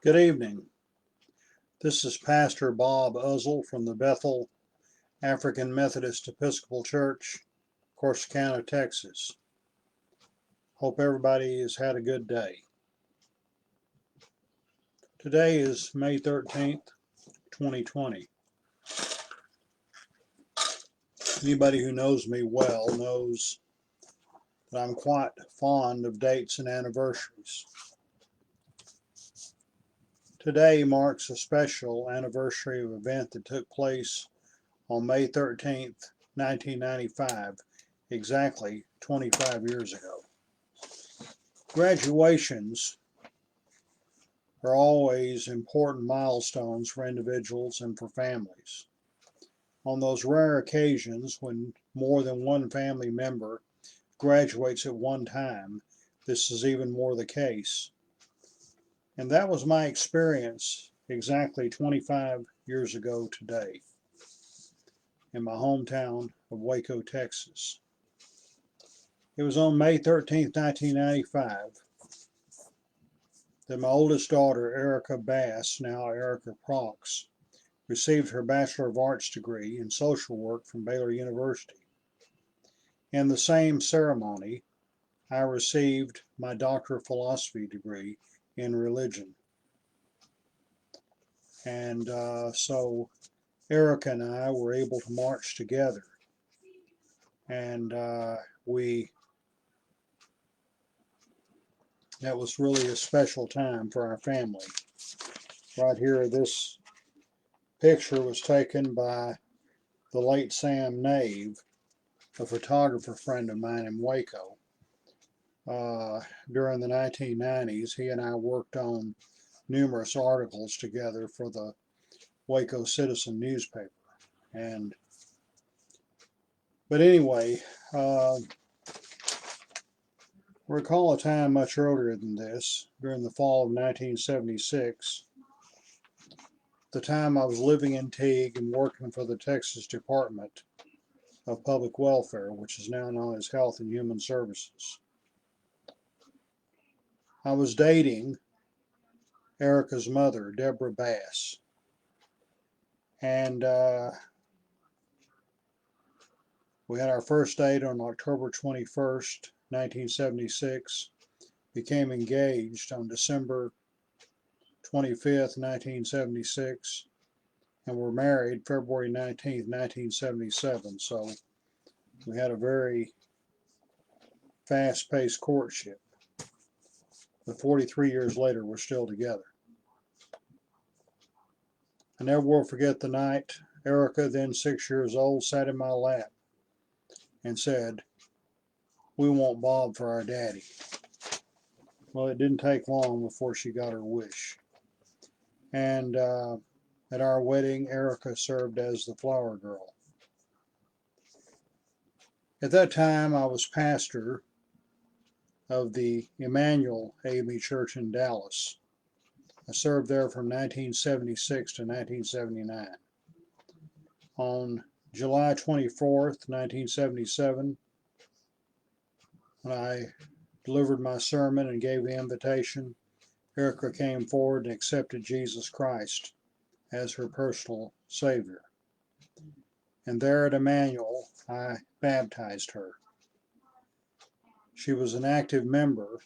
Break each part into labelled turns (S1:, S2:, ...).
S1: Good evening. This is Pastor Bob Uzzle from the Bethel African Methodist Episcopal Church, Corsicana, Texas. Hope everybody has had a good day. Today is May 13th, 2020. Anybody who knows me well knows that I'm quite fond of dates and anniversaries. Today marks a special anniversary of an event that took place on May 13th, 1995, exactly 25 years ago. Graduations are always important milestones for individuals and for families. On those rare occasions when more than one family member graduates at one time, this is even more the case. And that was my experience exactly 25 years ago today in my hometown of Waco, Texas. It was on May 13th, 1995, that my oldest daughter, Erica Bass, now Erica Prox, received her Bachelor of Arts degree in social work from Baylor University. In the same ceremony, I received my Doctor of Philosophy degree in religion. And so Erica and I were able to march together. And that was really a special time for our family. Right here, this picture was taken by the late Sam Nave, a photographer friend of mine in Waco. During the 1990s, he and I worked on numerous articles together for the Waco Citizen newspaper. But anyway, recall a time much earlier than this, during the fall of 1976, the time I was living in Teague and working for the Texas Department of Public Welfare, which is now known as Health and Human Services. I was dating Erica's mother, Deborah Bass, and we had our first date on October 21st, 1976, became engaged on December 25th, 1976, and were married February 19th, 1977. So we had a very fast-paced courtship. But 43 years later, we're still together. I never will forget the night Erica, then 6 years old, sat in my lap and said, "We want Bob for our daddy." Well, it didn't take long before she got her wish. And at our wedding, Erica served as the flower girl. At that time, I was pastor of the Emmanuel AME Church in Dallas. I served there from 1976 to 1979. On July 24th, 1977, when I delivered my sermon and gave the invitation, Erica came forward and accepted Jesus Christ as her personal Savior. And there at Emmanuel, I baptized her. She was an active member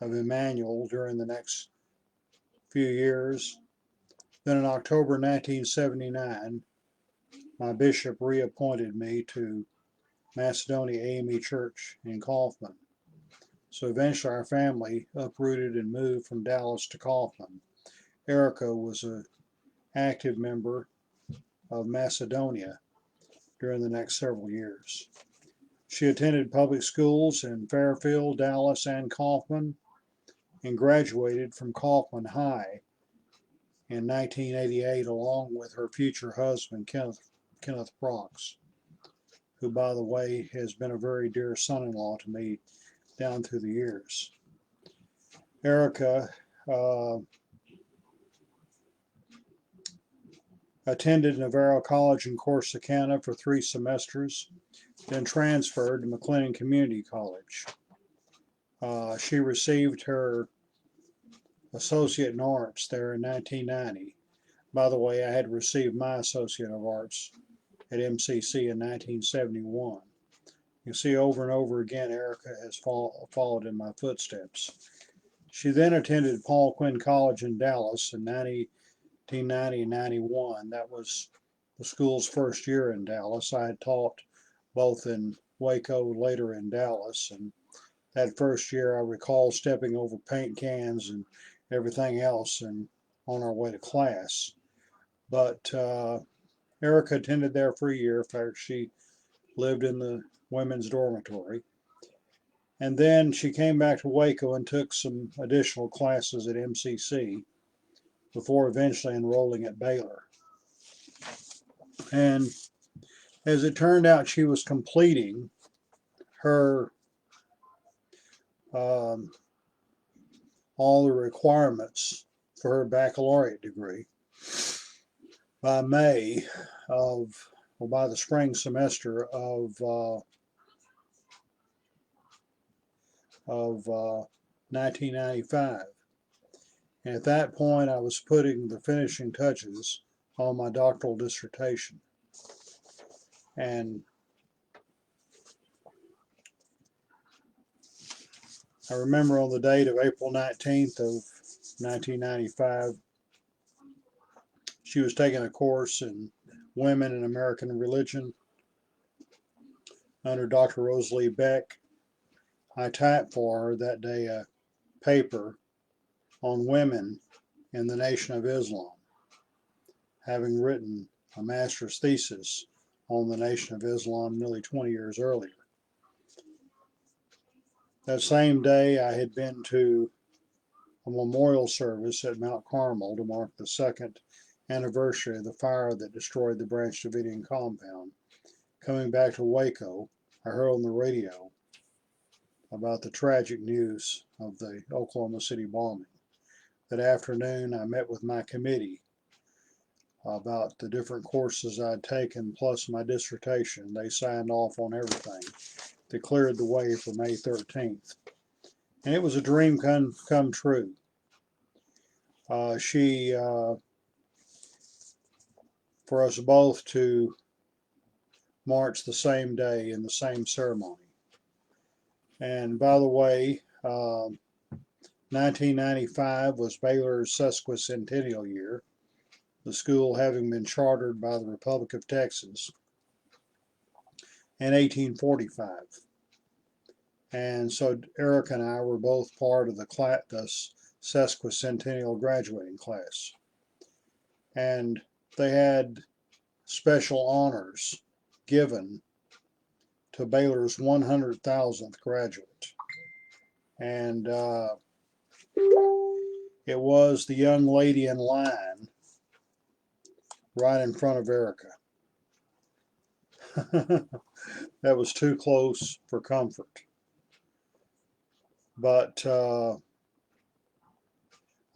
S1: of Emmanuel during the next few years. Then in October 1979, my bishop reappointed me to Macedonia AME Church in Kaufman. So eventually our family uprooted and moved from Dallas to Kaufman. Erica was an active member of Macedonia during the next several years. She attended public schools in Fairfield, Dallas, and Kaufman, and graduated from Kaufman High in 1988 along with her future husband, Kenneth Prox, who, by the way, has been a very dear son-in-law to me down through the years. Erica attended Navarro College in Corsicana for 3 semesters, then transferred to McLennan Community College. She received her Associate in Arts there in 1990. By the way, I had received my Associate of Arts at MCC in 1971. You see, over and over again, Erica has followed in my footsteps. She then attended Paul Quinn College in Dallas in 1990 and 91. That was the school's first year in Dallas. I had taught both in Waco, later in Dallas, and that first year I recall stepping over paint cans and everything else and on our way to class. But Erica attended there for a year. In fact, she lived in the women's dormitory. And then she came back to Waco and took some additional classes at MCC before eventually enrolling at Baylor. And as it turned out, she was completing her all the requirements for her baccalaureate degree by May of, or by the spring semester of 1995. And at that point, I was putting the finishing touches on my doctoral dissertation. And I remember on the date of April 19th of 1995, she was taking a course in Women in American Religion under Dr. Rosalie Beck. I typed for her that day a paper on women in the Nation of Islam, having written a master's thesis on the Nation of Islam nearly 20 years earlier. That same day, I had been to a memorial service at Mount Carmel to mark the second anniversary of the fire that destroyed the Branch Davidian compound. Coming back to Waco, I heard on the radio about the tragic news of the Oklahoma City bombing. That afternoon, I met with my committee about the different courses I'd taken plus my dissertation. They signed off on everything. They cleared the way for May 13th. And it was a dream come true. She, for us both to march the same day in the same ceremony. And by the way, 1995 was Baylor's sesquicentennial year, the school having been chartered by the Republic of Texas in 1845. And so Erica and I were both part of the sesquicentennial graduating class. And they had special honors given to Baylor's 100,000th graduate. And it was the young lady in line right in front of Erica. That was too close for comfort. But I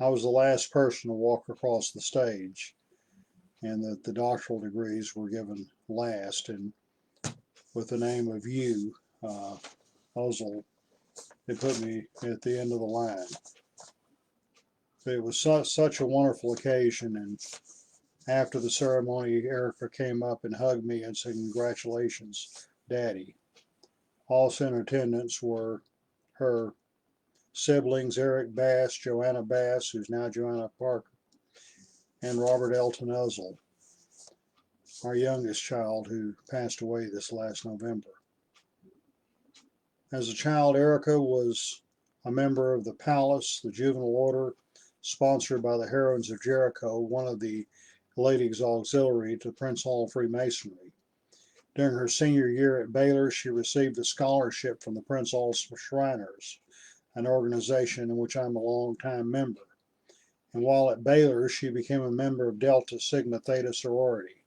S1: was the last person to walk across the stage, and the doctoral degrees were given last. And with the name of you, Ozell, they put me at the end of the line. But it was such a wonderful occasion, and after the ceremony, Erica came up and hugged me and said, "Congratulations, Daddy." Also in attendance were her siblings, Eric Bass, Joanna Bass, who's now Joanna Parker, and Robert Elton Ozell, our youngest child, who passed away this last November. As a child, Erica was a member of the Palace, the Juvenile Order, sponsored by the Heroines of Jericho, one of the Ladies Auxiliary to Prince Hall Freemasonry. During her senior year at Baylor, she received a scholarship from the Prince Hall Shriners, an organization in which I'm a longtime member. And while at Baylor, she became a member of Delta Sigma Theta sorority.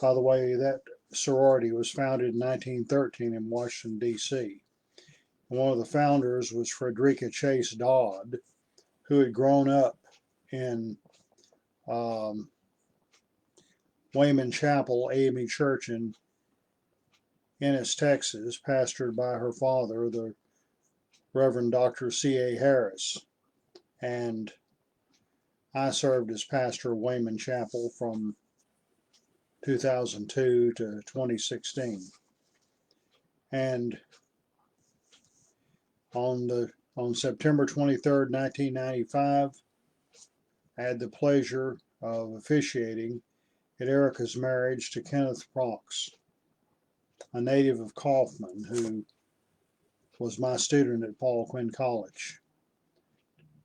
S1: By the way, that sorority was founded in 1913 in Washington, D.C. And one of the founders was Frederica Chase Dodd, who had grown up in Wayman Chapel, AME Church in Ennis, Texas, pastored by her father, the Reverend Dr. C.A. Harris. and I served as pastor of Wayman Chapel from 2002 to 2016. And on September 23rd, 1995, I had the pleasure of officiating at Erica's marriage to Kenneth Prox, a native of Kaufman, who was my student at Paul Quinn College.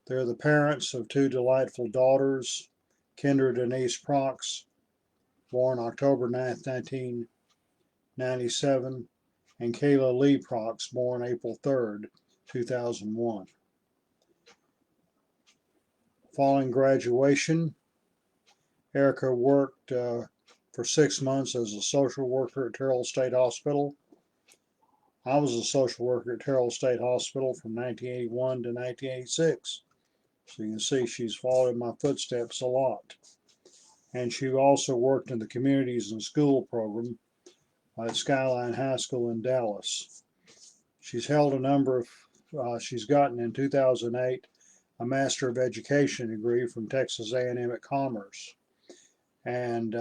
S1: They're the parents of two delightful daughters, Kendra Denise Prox, born October 9, 1997, and Kayla Lee Prox, born April 3, 2001. Following graduation, Erica worked for 6 months as a social worker at Terrell State Hospital. I was a social worker at Terrell State Hospital from 1981 to 1986. So you can see she's followed in my footsteps a lot. And she also worked in the Communities and School program at Skyline High School in Dallas. She's held a number of, she's gotten in 2008 a Master of Education degree from Texas A&M at Commerce. And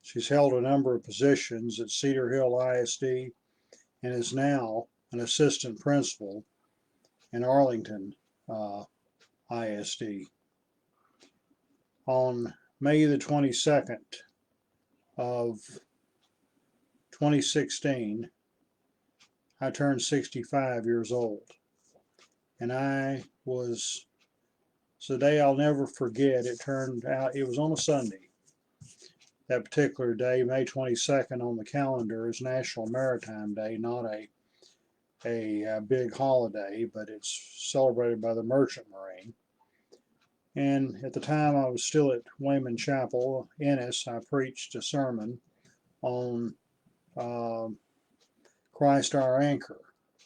S1: she's held a number of positions at Cedar Hill ISD and is now an assistant principal in Arlington ISD. On May the 22nd of 2016, I turned 65 years old. And it's a day I'll never forget. It turned out, it was on a Sunday. That particular day, May 22nd on the calendar, is National Maritime Day, not a big holiday, but it's celebrated by the Merchant Marine. And at the time I was still at Wayman Chapel, Ennis, I preached a sermon on Christ our Anchor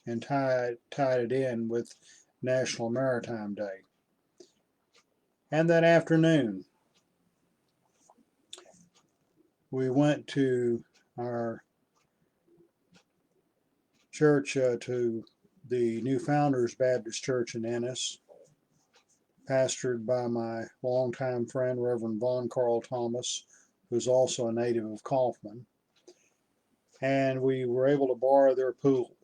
S1: and tied it in with National Maritime Day. And that afternoon, we went to our church, to the New Founders Baptist Church in Ennis, pastored by my longtime friend, Reverend Von Carl Thomas, who's also a native of Kaufman. And we were able to borrow their pool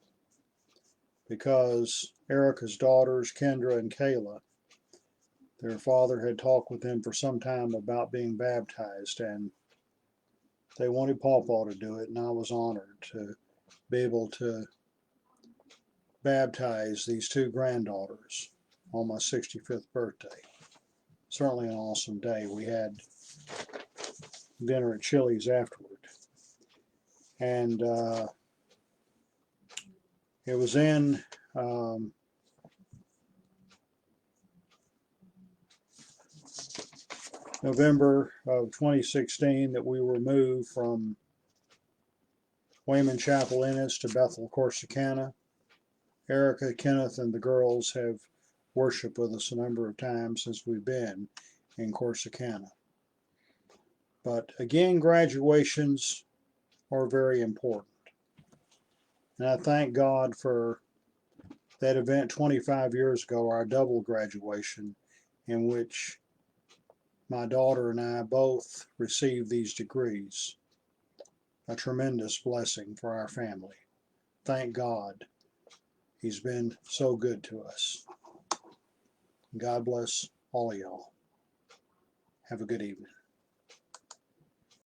S1: because Erica's daughters, Kendra and Kayla, their father had talked with them for some time about being baptized, and they wanted Pawpaw to do it, and I was honored to be able to baptize these two granddaughters on my 65th birthday. Certainly an awesome day. We had dinner at Chili's afterward. And it was in November of 2016 that we were moved from Wayman Chapel, Ennis to Bethel, Corsicana. Erica, Kenneth, and the girls have worshiped with us a number of times since we've been in Corsicana. But again, graduations are very important. And I thank God for that event 25 years ago, our double graduation, in which my daughter and I both received these degrees. A tremendous blessing for our family. Thank God. He's been so good to us. God bless all of y'all. Have a good evening.